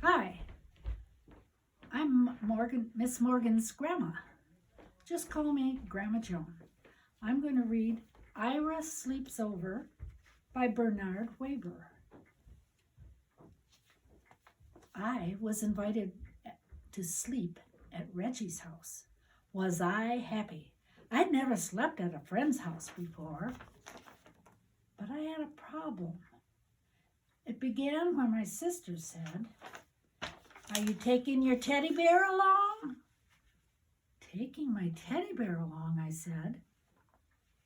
Hi, I'm Miss Morgan's grandma. Just call me Grandma Joan. I'm going to read Ira Sleeps Over by Bernard Weber. I was invited to sleep at Reggie's house. Was I happy? I'd never slept at a friend's house before, but I had a problem. It began when my sister said, "Are you taking your teddy bear along?" "Taking my teddy bear along," I said.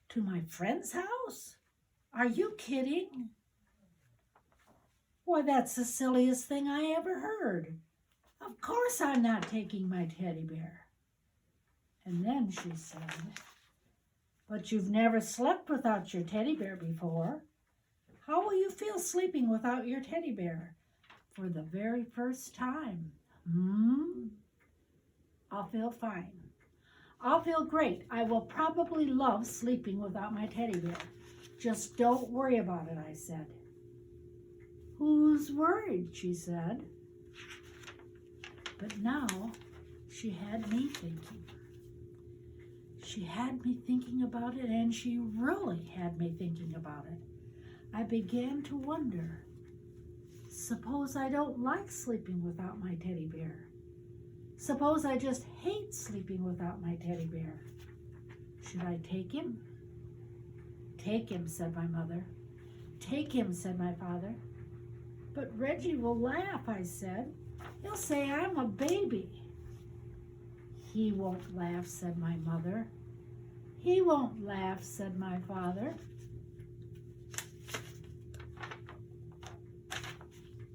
"To my friend's house? Are you kidding?" "Why, that's the silliest thing I ever heard. Of course I'm not taking my teddy bear." And then she said, "But you've never slept without your teddy bear before. How will you feel sleeping without your teddy bear for the very first time?" "I'll feel fine. I'll feel great. I will probably love sleeping without my teddy bear. Just don't worry about it," I said. "Who's worried?" she said. But now she had me thinking. She had me thinking about it, and she really had me thinking about it. I began to wonder, suppose I don't like sleeping without my teddy bear? Suppose I just hate sleeping without my teddy bear? Should I take him? "Take him," said my mother. "Take him," said my father. "But Reggie will laugh," I said. "He'll say I'm a baby." "He won't laugh," said my mother. "He won't laugh," said my father.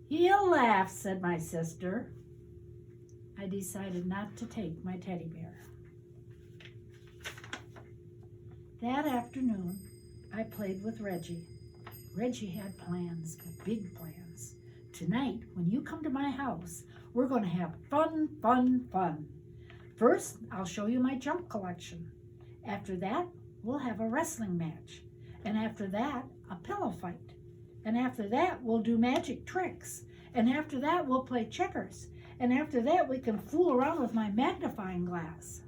"He'll laugh," said my sister. I decided not to take my teddy bear. That afternoon, I played with Reggie. Reggie had plans, big plans. "Tonight, when you come to my house, we're going to have fun, fun, fun. First, I'll show you my junk collection. After that, we'll have a wrestling match. And after that, a pillow fight. And after that, we'll do magic tricks. And after that, we'll play checkers. And after that, we can fool around with my magnifying glass."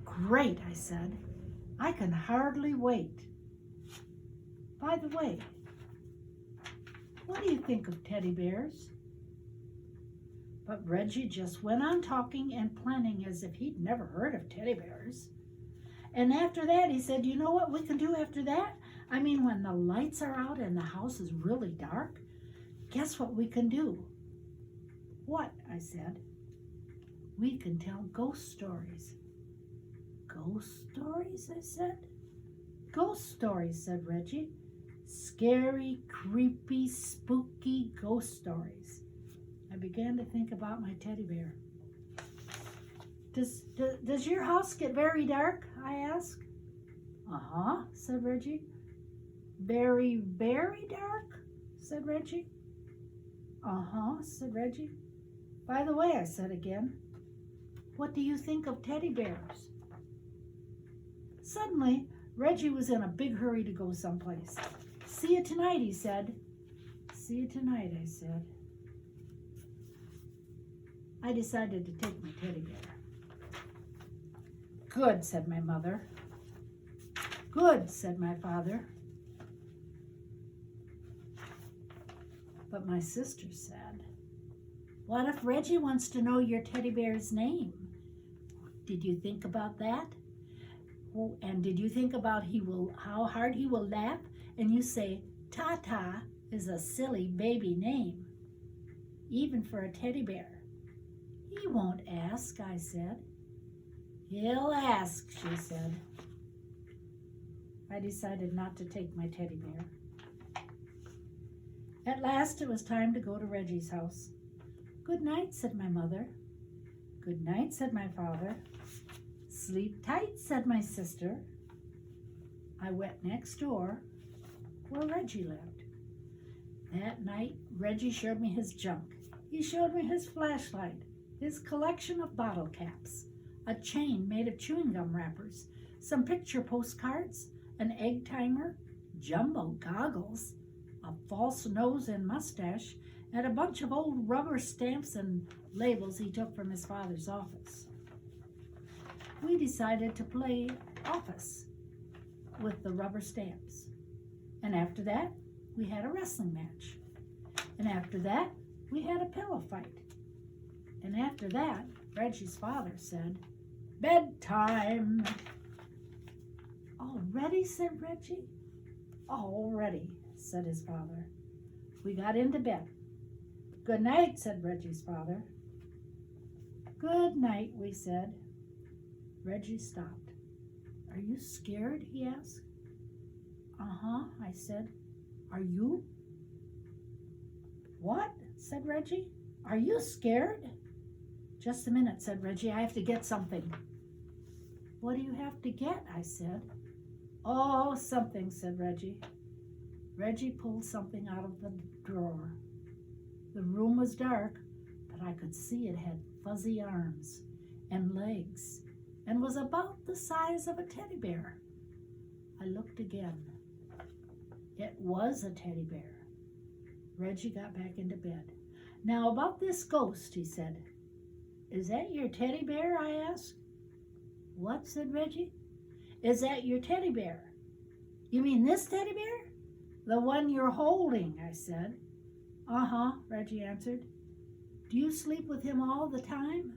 "Great," I said. "I can hardly wait. By the way, what do you think of teddy bears?" But Reggie just went on talking and planning as if he'd never heard of teddy bears. And after that, he said, "You know what we can do after that? I mean, when the lights are out and the house is really dark, guess what we can do?" "What?" I said. "We can tell ghost stories." "Ghost stories?" I said. "Ghost stories," said Reggie. "Scary, creepy, spooky ghost stories." I began to think about my teddy bear. Does your house get very dark?" I asked. "Uh-huh," said Reggie. "Very, very dark?" said Reggie. "Uh-huh," said Reggie. "By the way," I said again, "what do you think of teddy bears?" Suddenly, Reggie was in a big hurry to go someplace. "See you tonight," he said. "See you tonight," I said. I decided to take my teddy bear. "Good," said my mother. "Good," said my father. But my sister said, "What if Reggie wants to know your teddy bear's name? Did you think about that? Oh, and did you think about how hard he will laugh and you say, 'Tata is a silly baby name, even for a teddy bear?'" "He won't ask," I said. "He'll ask," she said. I decided not to take my teddy bear. At last it was time to go to Reggie's house. "Good night," said my mother. "Good night," said my father. "Sleep tight," said my sister. I went next door where Reggie lived. That night, Reggie showed me his junk. He showed me his flashlight, his collection of bottle caps, a chain made of chewing gum wrappers, some picture postcards, an egg timer, jumbo goggles, a false nose and mustache, at a bunch of old rubber stamps and labels he took from his father's office. We decided to play office with the rubber stamps. And after that, we had a wrestling match. And after that, we had a pillow fight. And after that, Reggie's father said, "Bedtime." "Already?" said Reggie. "Already," said his father. We got into bed. "Good night," said Reggie's father. "Good night," we said. Reggie stopped. "Are you scared?" he asked. "Uh-huh," I said. "Are you?" "What?" said Reggie. "Are you scared?" "Just a minute," said Reggie. "I have to get something." "What do you have to get?" I said. "Oh, something," said Reggie. Reggie pulled something out of the drawer. The room was dark, but I could see it had fuzzy arms and legs and was about the size of a teddy bear. I looked again. It was a teddy bear. Reggie got back into bed. "Now about this ghost," he said. "Is that your teddy bear?" I asked. "What?" said Reggie. "Is that your teddy bear?" "You mean this teddy bear?" "The one you're holding," I said. "Uh-huh," Reggie answered. "Do you sleep with him all the time?"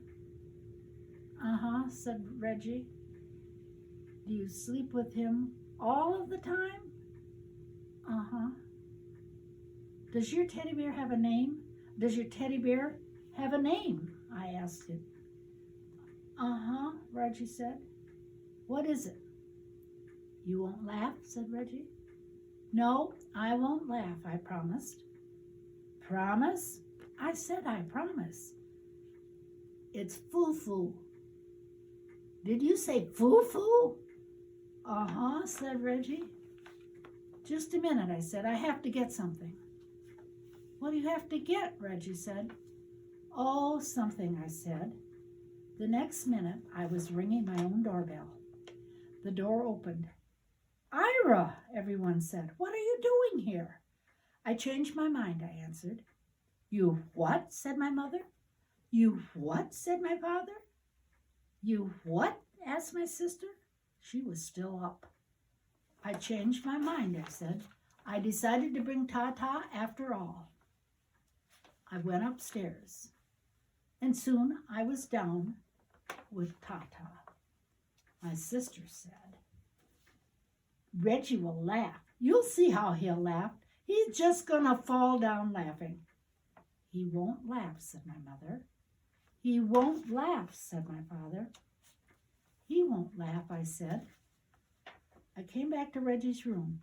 "Uh-huh," said Reggie. "Do you sleep with him all of the time?" "Uh-huh." "Does your teddy bear have a name? Does your teddy bear have a name?" I asked him. "Uh-huh," Reggie said. "What is it?" "You won't laugh?" said Reggie. "No, I won't laugh," I promised. "Promise?" I said, "I promise." "It's Foo-Foo." "Did you say Foo-Foo?" "Uh-huh," said Reggie. "Just a minute," I said. "I have to get something." "What do you have to get?" Reggie said. "Oh, something," I said. The next minute, I was ringing my own doorbell. The door opened. "Ira," everyone said. "What are you doing here?" "I changed my mind," I answered. "You what?" said my mother. "You what?" said my father. "You what?" asked my sister. She was still up. "I changed my mind," I said. "I decided to bring Tata after all." I went upstairs, and soon I was down with Tata. My sister said, "Reggie will laugh. You'll see how he'll laugh. He's just gonna fall down laughing." "He won't laugh," said my mother. "He won't laugh," said my father. "He won't laugh," I said. I came back to Reggie's room.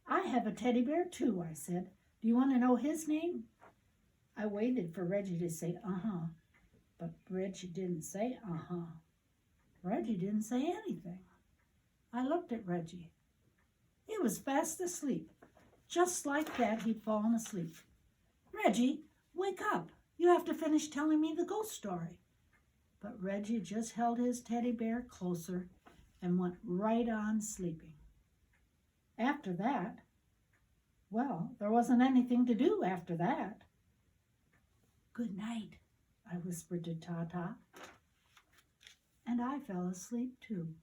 "I have a teddy bear too," I said. "Do you want to know his name?" I waited for Reggie to say uh-huh, but Reggie didn't say uh-huh. Reggie didn't say anything. I looked at Reggie. He was fast asleep. Just like that, he'd fallen asleep. "Reggie, wake up. You have to finish telling me the ghost story." But Reggie just held his teddy bear closer and went right on sleeping. After that, well, there wasn't anything to do after that. "Good night," I whispered to Tata, and I fell asleep too.